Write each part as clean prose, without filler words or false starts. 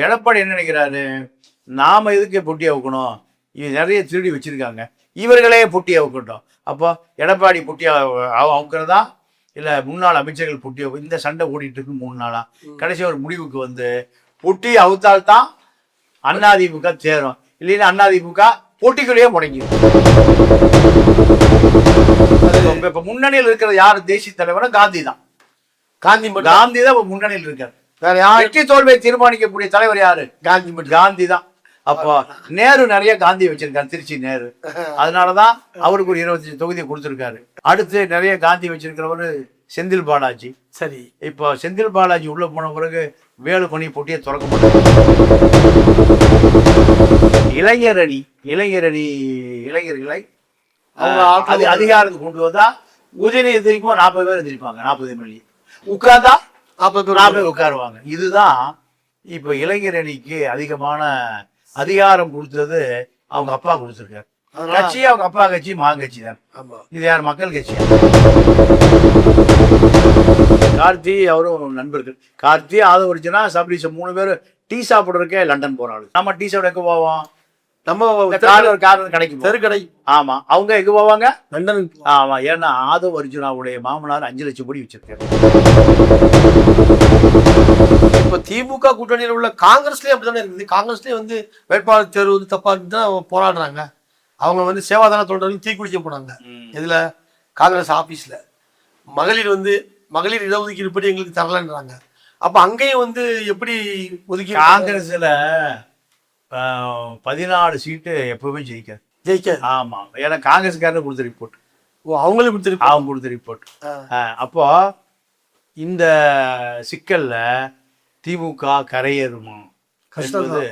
எடப்பாடி என்ன நினைக்கிறாரு, நாம எதுக்கு பொட்டியை வைக்கணும், இது நிறைய திருடி வச்சிருக்காங்க, இவர்களே பொட்டியை வைக்கட்டும். அப்போ எடப்பாடி பொட்டியை அவுக்கிறதா இல்லை முன்னாள் அமைச்சர்கள் பொட்டியை, இந்த சண்டை ஓடிட்டு இருக்கு 3 நாளா. கடைசி ஒரு முடிவுக்கு வந்து பொட்டி அவுத்தால்தான் அதிமுக சேரும், இல்லைன்னா அதிமுக போட்டிக்குள்ளேயே முடங்கிடும். இப்ப முன்னணியில் இருக்கிற யாரு தேசிய தலைவரும் காந்தி தான். காந்தி தான் முன்னணியில் இருக்காரு. வேற யார் வெற்றி தோல்வியை தீர்மானிக்கக்கூடிய தலைவர் யாரு? காந்தி தான். அப்போ நேரு நிறைய காந்தி வச்சிருக்காரு, திருச்சி நேரு. அதனாலதான் அவருக்கு ஒரு 25 தொகுதியை கொடுத்திருக்காரு. அடுத்து நிறைய காந்தி வச்சிருக்கிறவரு செந்தில் பாலாஜி. சரி, இப்போ செந்தில் பாலாஜி உள்ள போன பிறகு வேலுமணி பொட்டியை திறக்க மாட்டாங்க. இளைஞர்களை அது அதிகாரத்துக்கு கொண்டு வந்தா உதயநிதி தெரிவிக்கும் 40 பேர் எதிர்ப்பாங்க, 40 எம்எல்ஏ உட்கார்ந்தா 40 பேர் உட்காருவாங்க. இதுதான் இப்ப இளைஞரணிக்கு அதிகமான அதிகாரம் கொடுத்தது அவங்க அப்பா கொடுத்துருக்காரு. கட்சி அவங்க அப்பா கட்சி மாங்கட்சி தான். இது யார்? மக்கள் கட்சி. கார்த்தி அவரும் நண்பர்கள். கார்த்தி ஆதவரிச்சுனா சபரிஷ் 3 பேர் டீ சாப்பிடுறதுக்கே லண்டன் போறாரு. நம்ம டீ சாப்பிட எங்க போவோம்? நம்ம காரணம் கிடைக்கும், தெரு கடை. ஆமா, அவங்க எங்க போவாங்க? லண்டன். ஆமா, ஏன்னா ஆதவ அர்ஜுனாவுடைய மாமனார் 5 லட்சம் கோடி வச்சிருக்காரு. இப்ப திமுக கூட்டணியில் உள்ள காங்கிரஸ்லயே அப்படித்தானே இருக்குது. காங்கிரஸ்லயே வந்து வேட்பாளர் தேர்வு வந்து தப்பா இருக்குதான் போராடுறாங்க. அவங்க வந்து சேவாதான தொண்டர்கள் தீக்குளிக்க போனாங்க. இதுல காங்கிரஸ் ஆபீஸ்ல மகளிர் இடஒதுக்கீடு படி எங்களுக்கு தரலன்றாங்க. அப்ப அங்கேயும் வந்து எப்படி ஒதுக்கி? காங்கிரஸ்ல 14 சீட்டு எப்பவுமே ஜெயிக்க. ஆமா, ஏன்னா காங்கிரஸ்காரர் கொடுத்த ரிப்போர்ட். அவங்களும் கொடுத்த ரிப்போர்ட். அப்போ இந்த சிக்கல்ல திமுக கரையேறுமா என்பது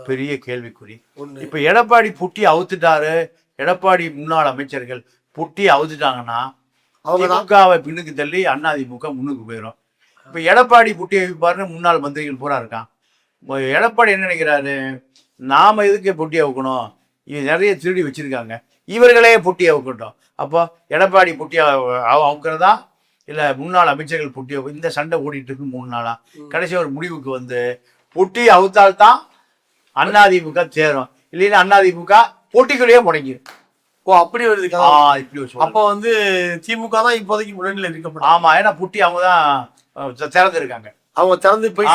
பெரிய கேள்விக்குறி. இப்ப எடப்பாடி பொட்டி அவுத்துட்டாரு, எடப்பாடி முன்னாள் அமைச்சர்கள் பொட்டி அவுத்துட்டாங்கன்னா திமுகவை பின்னுக்கு தள்ளி அதிமுக முன்னுக்கு போயிடும். இப்ப எடப்பாடி பொட்டி வைப்பாருன்னு முன்னாள் மந்திரிகள் பூரா இருக்கான். எடப்பாடி என்ன நினைக்கிறாரு, நாம எதுக்கு பொட்டியை வைக்கணும், இது நிறைய திருடி வச்சிருக்காங்க, இவர்களே பொட்டியை வைக்கட்டும். அப்போ எடப்பாடி பொட்டியை அவுக்கிறதா இல்லை முன்னாள் அமைச்சர்கள் பொட்டியை, இந்த சண்டை ஓடிட்டு இருக்கு 3 நாளா. கடைசி ஒரு முடிவுக்கு வந்து பொட்டி அவுத்தால்தான் அதிமுக சேரும், இல்லைன்னா அதிமுக போட்டிக்குள்ளேயே முடங்கிடும். அப்படி வருது. அப்போ வந்து திமுக தான் இப்போதைக்கு முன்னணியில் இருக்கப்படும். ஆமா, ஏன்னா பொட்டி அவங்க தான் திறந்துருக்காங்க. அவங்க திறந்து போய்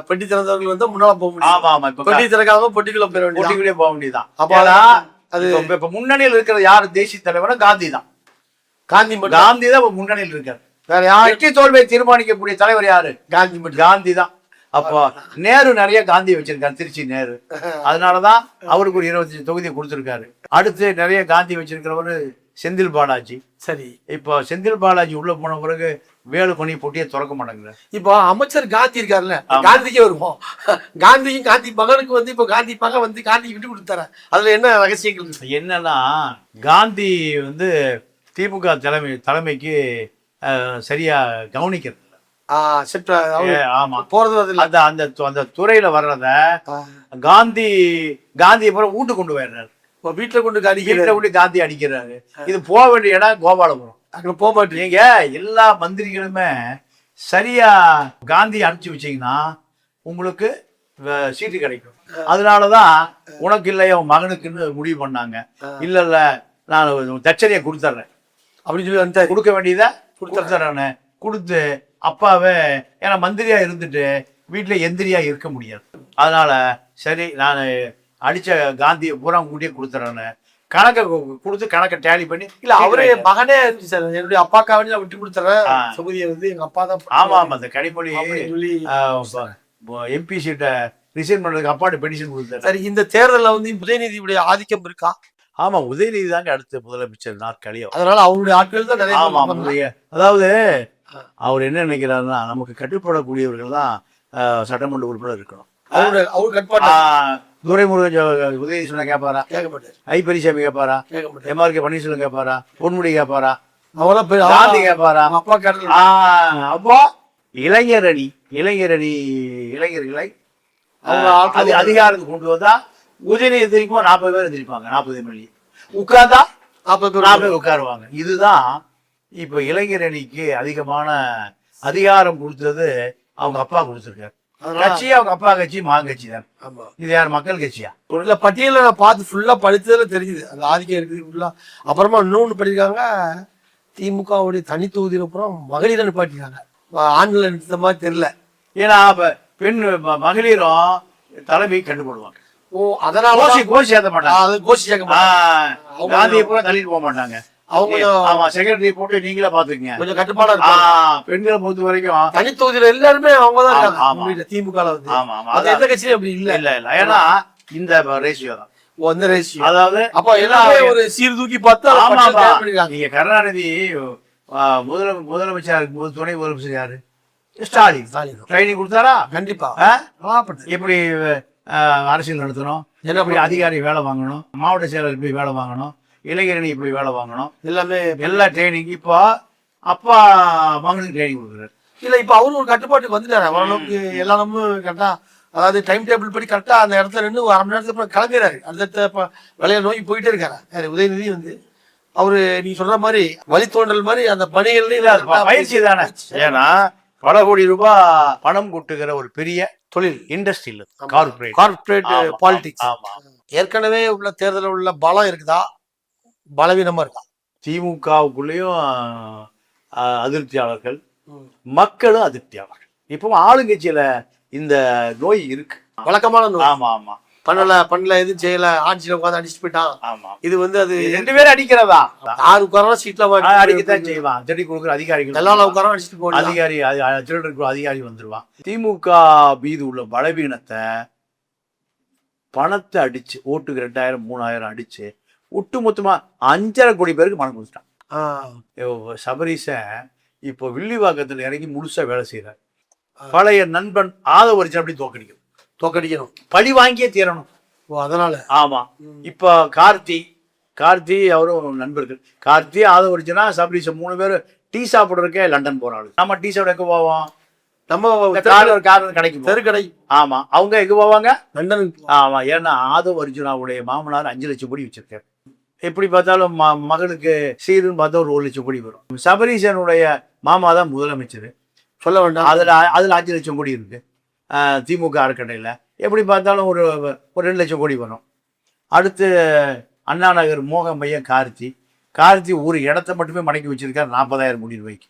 பெட்டி திறந்தவர்கள் வந்து முன்னால போக முடியும். ஆமா ஆமா, இப்ப பெட்டி திறக்காம பொட்டிக்குள்ள போயிட வேண்டிய, பொட்டிக்குள்ளே போக வேண்டியதான். அப்போ அது இப்ப முன்னணியில் இருக்கிற யாரு தேசிய தலைவரும் காந்தி தான். காந்தி தான் முன்னணியில் இருக்காரு. வேற யார் வெற்றி தோல்வியை தீர்மானிக்கக்கூடிய தலைவர் யாரு? காந்தி தான். அப்போ நேரு நிறைய காந்தி வச்சிருக்காரு, திருச்சி நேரு. அதனாலதான் அவருக்கு ஒரு 25 தொகுதியை கொடுத்திருக்காரு. அடுத்து நிறைய காந்தி வச்சிருக்கிறவரு செந்தில் பாலாஜி. சரி, இப்போ செந்தில் பாலாஜி உள்ள போன பிறகு வேலுமணி பொட்டியை திறக்க மாட்டாங்க. இப்போ அமைச்சர் காந்தி இருக்காருல்ல, காந்திக்கே வருவோம். காந்தியும் காந்தி மகனுக்கு வந்து இப்போ காந்தி மகன் வந்து காந்தி விட்டு கொடுத்தாரு. அதுல என்ன ரகசியங்கள்? என்னன்னா, காந்தி வந்து திமுக தலைமைக்கு சரியா கவனிக்கிறது. அந்த துறையில வர்றத காந்தி அப்புறம் வீட்டு கொண்டு போயிடுறாரு. வீட்டுல கொண்டு காந்தி அடிக்கிறாரு. இது போக வேண்டிய இடம் கோபாலபுரம். அங்க போக மாட்டீங்க. எல்லா மந்திரிகளுமே சரியா காந்தி அனுப்பிச்சு வச்சீங்கன்னா உங்களுக்கு சீட்டு கிடைக்கும். அதனாலதான் உனக்கு இல்லையா மகனுக்குன்னு முடிவு பண்ணாங்க. இல்ல நான் தட்சணையை கொடுத்துட்றேன் அப்படின்னு சொல்லி கொடுக்க வேண்டியதை கொடுத்துட்றேன்னு கொடுத்து அப்பாவே, ஏன்னா மந்திரியா இருந்துட்டு வீட்டுல எந்திரியா இருக்க முடியாது. அதனால சரி, நான் அடிச்ச காந்தியை பூரா கூட்டியே கொடுத்துறேன்னு கணக்கை கொடுத்து கணக்கை டேலி பண்ணி, இல்ல அவரே மகனே இருந்துச்சு சார், என்னுடைய அப்பாக்காக நான் விட்டு கொடுத்துறேன் தொகுதியை வந்து எங்க அப்பா தான். ஆமா ஆமா, அந்த கனிமொழி எம்பி சீட்டை ரிசைன் பண்றதுக்கு அப்பாட்ட பெட்டிஷன் கொடுத்தாரு. சரி, இந்த தேர்தலில் வந்து உதயநிதியுடைய ஆதிக்கம் இருக்கா? ஆமா, உதயநிதி தாங்க அடுத்த முதலமைச்சர் நாற்காலியோ. அதனால அவருடைய ஆட்கள் தான் நிறைய. அதாவது அவர் என்ன நினைக்கிறாருன்னா, நமக்கு கட்டுப்படக்கூடியவர்கள் தான் சட்டமன்ற உறுப்பினர் இருக்கணும். அவரு கட்டுப்பாடு. துரைமுருகன் உதயநிதி சொன்னா கேட்பாரா? கேட்க மாட்டாரு. ஐ பெரியசாமி கேட்பாரா? எம்ஆர்கே பன்னீர்செல்வம் கேட்பாரா? பொன்முடி கேட்பாரா? காந்தி கேட்பாரா? அப்போ இளைஞர்களை அது அதிகாரத்துக்கு கொண்டு வந்தா உதயநிதி தெரிவிக்கும் 40 பேர் எதிர்ப்பாங்க, 40 எம்எல்ஏ உட்கார்ந்தா 40 பேர் உட்காருவாங்க. இதுதான் இப்ப இளைஞரணிக்கு அதிகமான அதிகாரம் கொடுத்தது அவங்க அப்பா கொடுத்துருக்காரு. கட்சி அவங்க அப்பா கட்சி மகன் கட்சி தான். ஆமா, இது யார் மக்கள் கட்சியா? இல்ல பட்டியல நான் பார்த்து ஃபுல்லா படித்ததுல தெரிஞ்சுது அந்த ஆதிக்கம் இருக்குது ஃபுல்லா. அப்புறமா இன்னொன்னு பண்ணிருக்காங்க, திமுகவுடைய தனி தொகுதியில அப்புறம் மகளிர் நிப்பாட்டிருக்காங்க. ஆண்களை நிறுத்த மாதிரி தெரியல. ஏன்னா பெண் மகளிரும் தலைமை கண்டுபிடுவாங்க. ஓ, அதனால கோஷி சேர்த்த மாட்டாங்க. அது கோஷி சேர்க்க மாட்டாங்க. காந்தியை பூரா தள்ளிட்டு போக மாட்டாங்க. அவங்க ஆமா, செக்ரட்டரி போட்டு நீங்களே பாத்துக்கங்க. கொஞ்சம் கட்டுப்பாடா இருக்கும். பெண்களை பொறுத்த வரைக்கும் தனி தொகுதியில எல்லாருமே அவங்கதான் இருக்காங்க திமுக வந்து. ஆமா ஆமா, அது எந்த கட்சியும் அப்படி இல்ல. இல்ல இல்ல, ஏன்னா இந்த ரேஷியோ தான். அந்த ரேஷியோ, அதாவது அப்ப எல்லாமே ஒரு சீர்தூக்கி பார்த்தா. நீங்க கருணாநிதி முதலமைச்சர் இருக்கும்போது துணை முதலமைச்சர் யாரு? ஸ்டாலின். ட்ரைனிங் கொடுத்தாரா? கண்டிப்பா. எப்படி அரசியல் நடத்தணும், எப்படி அதிகாரி வேலை வாங்கணும், மாவட்ட செயலர் போய் வேலை வாங்கணும், இளைஞரணி இப்படி வேலை வாங்கணும், எல்லாமே எல்லா ட்ரைனிங். இப்போ அப்பா மகனுக்கு ட்ரைனிங் கொடுக்குறாரு. இல்ல இப்ப அவரு ஒரு கட்டுப்பாட்டுக்கு வந்துட்டாரு. அவ்வளவுக்கு எல்லாமே கரெக்டா, அதாவது டைம் டேபிள் படி கரெக்டா அந்த இடத்துல நின்று ஒரு 1/2 மணி நேரத்துக்கு அப்புறம் கிளம்பிடுறாரு. அடுத்த வேலையை நோக்கி போயிட்டே இருக்காரு. உதயநிதி வந்து அவரு நீ சொல்ற மாதிரி வழித்தோன்றல் மாதிரி அந்த பணிகள்ல பயிற்சி தானே. ஏன்னா பல கோடி ரூபாய் பணம் கொட்டுகிற ஒரு பெரிய தொழில் இண்டஸ்ட்ரி இல்ல, கார்பரேட் பாலிடிக்ஸ். ஆமா, ஏற்கனவே உள்ள தேர்தலில் உள்ள பலம் இருக்குதா, பலவீனமா இருக்கா? திமுகவுக்குள்ளேயும் அதிருப்தியாளர்கள், மக்களும் அதிருப்தியாளர்கள். இப்போ ஆளுங்கட்சியில இந்த நோய் இருக்கு, வழக்கமான நோய். ஆமா ஆமா, பண்ணல எதுவும் செய்யல, ஆட்சியில உட்காந்து அடிச்சுட்டு போயிட்டான். ஆமா, இது வந்து அது 2 பேரும் அடிக்கிறதா, 6 உட்காரம் சீட்ல அடிக்கத்தான் செய்வான். திருடி கொடுக்குற அதிகாரிகள் எல்லாம் உட்காரம் அடிச்சுட்டு போய் அதிகாரி திருடருக்கு அதிகாரி வந்துருவான். திமுக மீது உள்ள பலவீனத்தை பணத்தை அடிச்சு ஓட்டுக்கு 2000 3000 அடிச்சு ஒட்டு மொத்தமா 5.5 கோடி பேருக்கு பணம் கொடுத்துட்டான். சபரீசன் இப்போ வில்லிவாக்கத்துல இறங்கி முழுசா வேலை செய்யறாரு. பழைய நண்பன் ஆதவரிச்சு அப்படி தோக்கடிக்கணும், பழி வாங்கியே தீரணும். அதனால ஆமா, இப்ப கார்த்தி அவரும் நண்பர்கள். கார்த்தி ஆதவரிச்சுனா சபரீசன் 3 பேரும் டீ சாப்பிடுறதுக்கே லண்டன் போறாங்க. நம்ம டீ சாப்பிட எங்க போவோம்? நம்ம கார் கடைக்கு, தெருக்கடை. ஆமா, அவங்க எங்க போவாங்க? லண்டன். ஆமா, ஏன்னா ஆதவ அர்ஜுனாவுடைய மாமனார் 5 லட்சம் கோடி வச்சிருக்காரு. எப்படி பார்த்தாலும் மகனுக்கு சீருன்னு பார்த்தா ஒரு 1 லட்சம் கோடி வரும். சபரீசனுடைய மாமா தான் முதலமைச்சர், சொல்ல வேண்டாம். அதுல 5 லட்சம் கோடி இருக்கு. திமுக அறக்கட்டையில் எப்படி பார்த்தாலும் ஒரு 2 லட்சம் கோடி வரும். அடுத்து அண்ணா நகர் மோகன் பையன் கார்த்தி ஒரு இடத்த மட்டுமே மடக்கி வச்சிருக்காரு 40,000 கோடி ரூபாய்க்கு.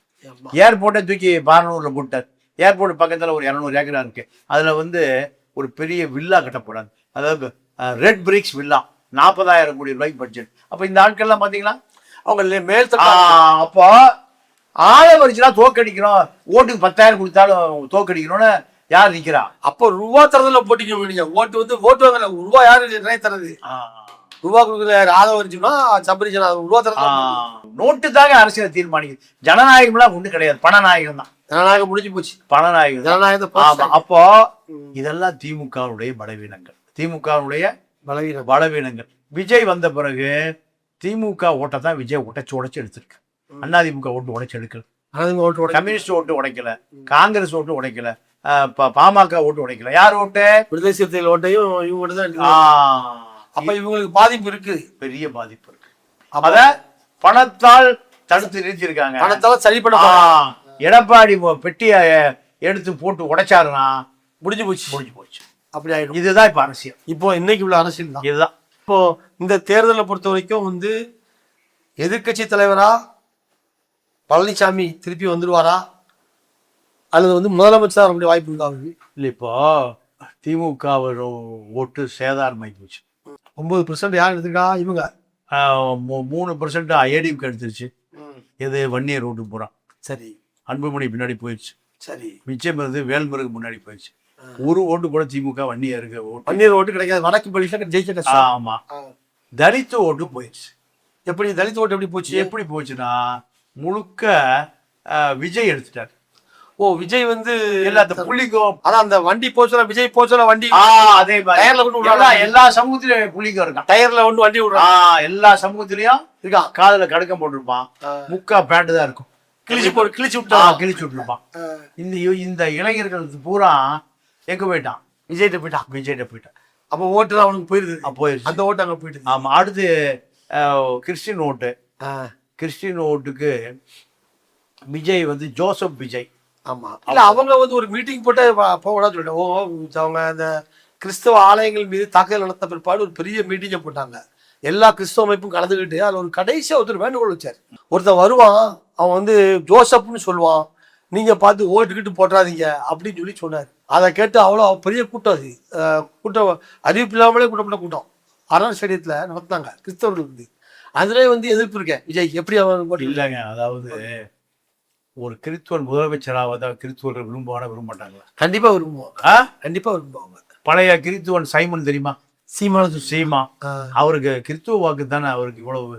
ஏர்போர்ட்டை தூக்கி பாரனூர்ல போட்டார். ஏர்போர்ட் பக்கத்துல ஒரு 200 ஏக்கரா இருக்கு. அதுல வந்து ஒரு பெரிய வில்லா கட்ட போறாங்க. அதாவது ரெட் பிரிக்ஸ் வில்லா, 40,000 கோடி ரூபாய்க்கு பட்ஜெட். அப்ப இந்த ஆட்கள்லாம் பாத்தீங்களா, அவங்க மேல் அப்போ ஆதவரிச்சுனா தோக்கடிக்கணும், ஓட்டுக்கு 10,000 கொடுத்தாலும் தோக்கடிக்கணும்னு யார் நிக்கிறா? அப்போ ரூபா தரதுல போட்டிக்க ஓட்டு வந்து ஓட்டு வாங்கல. ரூபா யாரு தரது? ரூபா கொடுக்குற யாரு? ஆதவரிச்சுனா சபரீசன் ரூபா தரது. நோட்டு தாங்க அரசியல் தீர்மானிக்குது. ஜனநாயகம்லாம் ஒண்ணு கிடையாது, பணநாயகம் தான். ஜனநாயகம் முடிஞ்சு போச்சு, பணநாயகம் ஜனநாயகத்தை. அப்போ இதெல்லாம் திமுகவுடைய பலவீனங்கள். விஜய் வந்த பிறகு திமுக ஓட்டை தான் விஜய் உடைச்சு எடுத்திருக்கு. அதிமுக ஓட்டு உடைச்சு எடுக்கல, கம்யூனிஸ்ட் ஓட்டு உடைக்கல, காங்கிரஸ் ஓட்டு உடைக்கல, பாமக ஓட்டு உடைக்கல. யார் ஓட்டு? விடுதலை சிறுத்தைகள் ஓட்டையும் இவங்க தான். அப்ப இவங்களுக்கு பாதிப்பு இருக்கு, பெரிய பாதிப்பு இருக்கு. அத பணத்தால் தடுத்து நிறுத்திருக்காங்க. பணத்தால சரி பண்ண எடப்பாடி பெட்டிய எடுத்து போட்டு உடைச்சாருன்னா முடிஞ்சு போச்சு. அப்படி ஆயிடும். இதுதான் இப்ப அரசியல். இப்போ இன்னைக்கு உள்ள அரசியல் தான் இதுதான். இப்போ இந்த தேர்தலை பொறுத்த வரைக்கும் வந்து எதிர்கட்சி தலைவரா பழனிசாமி திருப்பி வந்துடுவாரா, அல்லது வந்து முதலமைச்சர் அவருடைய வாய்ப்பு இருக்கா? இல்லை, இப்போ திமுக ஓட்டு சேதாரமாகி போச்சு. 9% யார் எடுத்துக்கா? இவங்க 3% ஏடிஎம்கே எடுத்துருச்சு. எது? வன்னியர் ஓட்டு போறான். சரி, அன்புமணி பின்னாடி போயிடுச்சு. சரி, மிச்சம் இருந்து வேல்முருகு முன்னாடி போயிடுச்சு. ஒரு ஓட்டு கூட திமுக வன்னியருக்கு வன்னியர் ஓட்டு கிடைக்காது. வடக்கு பள்ளியில ஜெயிச்ச. ஆமா, தலித் ஓட்டு போயிடுச்சு. எப்படி தலித் ஓட்டு எப்படி போச்சு? எப்படி போச்சுன்னா முழுக்க விஜய் எடுத்துட்டாரு. ஓ, விஜய் வந்து எல்லாத்த புள்ளிக்கும், அதான் அந்த வண்டி போச்சுல, விஜய் போச்சுல வண்டி, அதே மாதிரி எல்லா சமூகத்திலயும் புள்ளிக்கும் இருக்கான். டயர்ல ஒன்று வண்டி விடுறான். எல்லா சமூகத்திலயும் இருக்கான். காதுல கடுக்கம் போட்டிருப்பான், முக்கா பேண்ட் தான் இருக்கும், கிழிச்சு விட்டுருப்பான். இந்த இளைஞர்கள் பூரா எங்க போயிட்டான்? விஜய்கிட்ட போயிட்டான். அப்போ ஓட்டு தான் அவனுக்கு போயிருச்சு. அந்த ஓட்டு அங்க போயிட்டு. ஆமா, அடுத்து கிறிஸ்டின் ஓட்டுக்கு விஜய் வந்து ஜோசப் விஜய் ஆமா இல்ல அவங்க வந்து ஒரு மீட்டிங் போட்டு போகக்கூடாது சொல்லிட்டேன். அவங்க அந்த கிறிஸ்தவ ஆலயங்கள் மீது தாக்குதல் நடத்த பிற்பாடு ஒரு பெரிய மீட்டிங்கை போட்டாங்க. எல்லா கிறிஸ்தவ அமைப்பும் கலந்துக்கிட்டு அதில் ஒரு கடைசியாக ஒருத்தர் வேண்டுகோள் வச்சார். ஒருத்தன் வருவான், அவன் வந்து ஜோசப்னு சொல்லுவான், நீங்க பார்த்து ஓட்டுக்கிட்டு போட்டுறாதீங்க அப்படின்னு சொல்லி சொன்னார். அதை கேட்டு அவ்வளோ பெரிய கூட்டம், அது கூட்டம் அறிவிப்பு இல்லாமலே கூட்டப்பட்ட கூட்டம் அரண் ஸ்டேடியத்தில் நடத்தினாங்க கிறிஸ்தவர்களுக்கு. அதுலேயே வந்து எதிர்ப்பு இருக்கேன் விஜய் எப்படி அவன் இல்லைங்க. அதாவது ஒரு கிறிஸ்துவன் முதலமைச்சராக கிறிஸ்துவர்கள் விரும்புவானா விரும்ப மாட்டாங்களா? கண்டிப்பா விரும்புவாங்க, கண்டிப்பா விரும்புவாங்க. பழைய கிறிஸ்துவன் சைமன் தெரியுமா? சீமா அவருக்கு கிறிஸ்துவ வாக்கு தானே அவருக்கு இவ்வளவு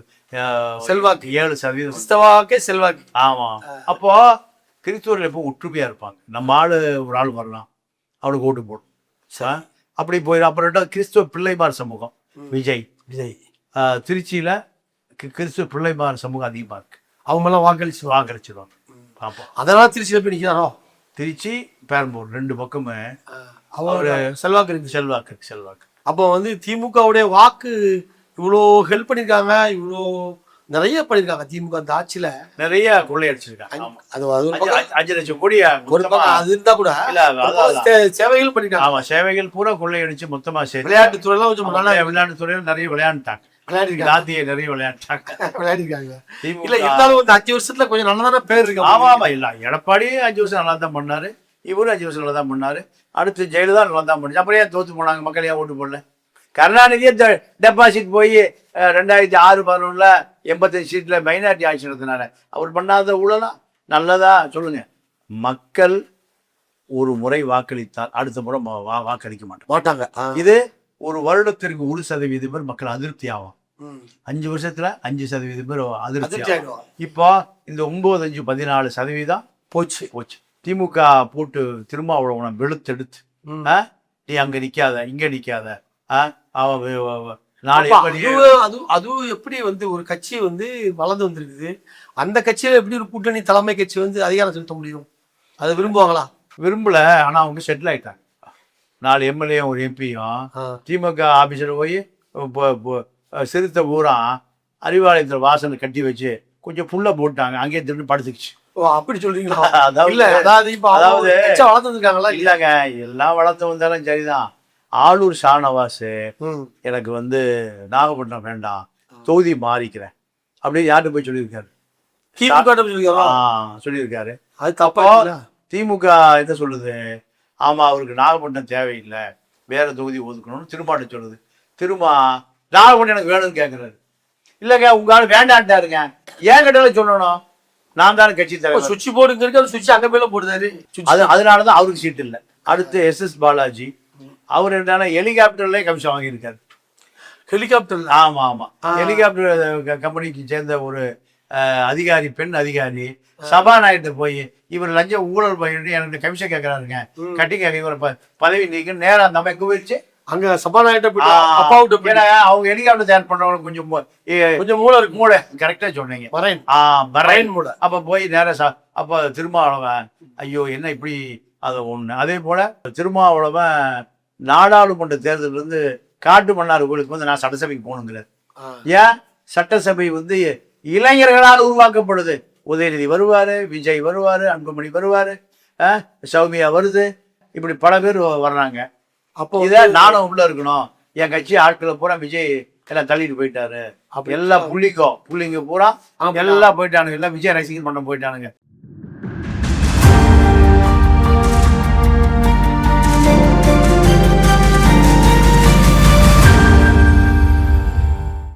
செல்வாக்கு, 7% கிறிஸ்தவாக்கே செல்வாக்கு. ஆமா. அப்போ கிறிஸ்துவர்கள் எப்போ ஒற்றுமையா இருப்பாங்க. நம்ம ஒரு ஆள் வரலாம், அவனுக்கு ஓட்டு போடும், அப்படி போயிடும். அப்புறம் கிறிஸ்துவ பிள்ளைமார் சமூகம் விஜய் திருச்சியில கிறிஸ்துவ பிள்ளைமார் சமூகம் அதிகமா இருக்கு. அவங்கெல்லாம் வாக்களிச்சிருவாங்க. பார்ப்போம். அதெல்லாம் திருச்சியில போய் நிற்கிறாரோ? திருச்சி பெரம்பூர் 2 பக்கமே அவரு செல்வாக்கு இருக்கு. செல்வாக்கு. அப்போ வந்து திமுகவுடைய வாக்கு இவ்வளோ ஹெல்ப் பண்ணியிருக்காங்க, இவ்வளோ நிறைய பண்ணியிருக்காங்க. திமுக அந்த ஆட்சியில நிறைய கொள்ளையடிச்சிருக்காங்க. அது 5 லட்சம் கோடி அது இருந்தா கூட சேவைகள் பண்ணிருக்காங்க. ஆமா, சேவைகள் பூரா கொள்ளையடிச்சு மொத்தமா சேர்த்து விளையாட்டுத்துறை எல்லாம் கொஞ்சம் விளையாட்டுத்துறையில நிறைய விளையாண்டுட்டாங்க. நிறைய விளையாடிருக்காங்க. இல்ல இருந்தாலும் வந்து 5 வருஷத்துல கொஞ்சம் நல்லதான பேர் இருக்கு. ஆமா இல்ல, எடப்பாடி 5 வருஷம் நல்லா தான் பண்ணாரு, இவரும் 5 வருஷம் நல்லா தான் பண்ணாரு. அடுத்து ஜெயலலிதா நல்லா தான் பண்ணு. அப்புறம் ஏன் தோத்து போனாங்க? மக்கள் ஏன் ஓட்டு போடல? கருணாநிதியே டெபாசிட் போய் 2006-11 85 சீட்ல மைனாரிட்டி ஆட்சி நடத்தினாரு. அவர் பண்ணாத ஊழலா நல்லதா சொல்லுங்க? மக்கள் ஒரு முறை வாக்களித்தால் அடுத்த முறை வாக்களிக்க மாட்டாங்க. இது ஒரு வருடத்திற்கு 1% பேர் மக்கள் அதிருப்தி ஆகும். 5 வருஷத்துல 5% பேர் அதிருப்தி ஆகும். இப்போ இந்த 9, 5, 14% போச்சு. திமுக போட்டு திருமாவளவனை வெளுத்தெடுத்து, நீ அங்க நிக்காத, இங்க நிக்காத, அதுவும் எப்படி வந்து ஒரு கட்சி வந்து வளர்ந்து வந்திருக்குது, அந்த கட்சியில எப்படி ஒரு கூட்டணி தலைமை கட்சி வந்து அதிகாரம் செலுத்த முடியும்? அதை விரும்புவாங்களா? விரும்பல. ஆனா அவங்க செட்டில் ஆயிட்டாங்க. 4 எம்எல்ஏ ஒரு எம்பியும் திமுக ஆபீஸர் போய் சிறுத்தை பூரா அறிவாலயத்துல வாசனை கட்டி வச்சு கொஞ்சம் புல்ல போட்டாங்க, அங்கேயே திரும்பி படுத்துக்குச்சு. அப்படி சொல்றீங்களா? அதாவது வளர்த்துருக்காங்களா? இல்லங்க, எல்லாம் வளர்த்து வந்தாலும் சரிதான். ஆளூர் ஷானவாஸ் எனக்கு வந்து நாகப்பட்டினம் வேண்டாம், தொகுதி மாறிக்கிறேன் அப்படின்னு யார்கிட்ட போய் சொல்லியிருக்காரு? சொல்லியிருக்காரு. அது தப்பா? திமுக என்ன சொல்லுது? ஆமா, அவருக்கு நாகப்பட்டினம் தேவையில்லை, வேற தொகுதி ஒதுக்கணும்னு திரும்பாட்ட சொல்லுது. திரும்ப நாகப்பட்டினம் எனக்கு வேணும்னு கேட்கறாரு. இல்லைங்க, உங்க ஆள் வேண்டான்ட்டாருங்க, ஏன் கேட்டாலும் சொல்லணும், நான் தானே கட்சி தலைவர். சுவிட்ச் போர்டுங்கிறது சுவிட்ச் அங்க மேல போடுறாரு. அதனாலதான் அவருக்கு சீட் இல்லை. அடுத்து SS பாலாஜி, அவர் என்னன்னா ஹெலிகாப்டர்லயே கமிஷன் வாங்கியிருக்காரு. ஹெலிகாப்டர்? ஆமா, ஹெலிகாப்டர் கம்பெனிக்கு சேர்ந்த ஒரு அதிகாரி, பெண் அதிகாரி சபாநாயகத்தை போய் இவர் லஞ்ச ஊழல் பண்ணிட்டு எனக்கு கமிஷன் கேட்கறாருங்க, கட்டி கேட்க இவர் பதவி நீக்க நேரம் அந்த அம்மா குவிச்சு அங்க சபாநாயகத்தை அவங்க ஹெலிகாப்டர் தயார் பண்றவங்க கொஞ்சம் மூளை கரெக்டா சொன்னீங்க. மூளை. அப்ப போய் நேரம் அப்ப திருமாவளவன் ஐயோ என்ன இப்படி அதை ஒண்ணு. அதே போல திருமாவளவன் நாடாளுமன்ற தேர்தல் வந்து காட்டு மன்னார் கோயிலுக்கு வந்து நான் சட்டசபைக்கு போகணுங்கிறார். ஏன்? சட்டசபை வந்து இளைஞர்களால் உருவாக்கப்படுது. உதயநிதி வருவாரு, விஜய் வருவாரு, அன்புமணி வருவாரு, சௌமியா வருது, இப்படி பல பேர் வர்றாங்க. அப்போ இதை நானும் உள்ள இருக்கணும், என் கட்சி ஆட்களை பூரா விஜய் எல்லாம் தள்ளிட்டு போயிட்டாரு, எல்லா புள்ளிங்க பூரா எல்லாம் போயிட்டானுங்க, எல்லாம் விஜய் ரசிகன் பண்ண போயிட்டானுங்க.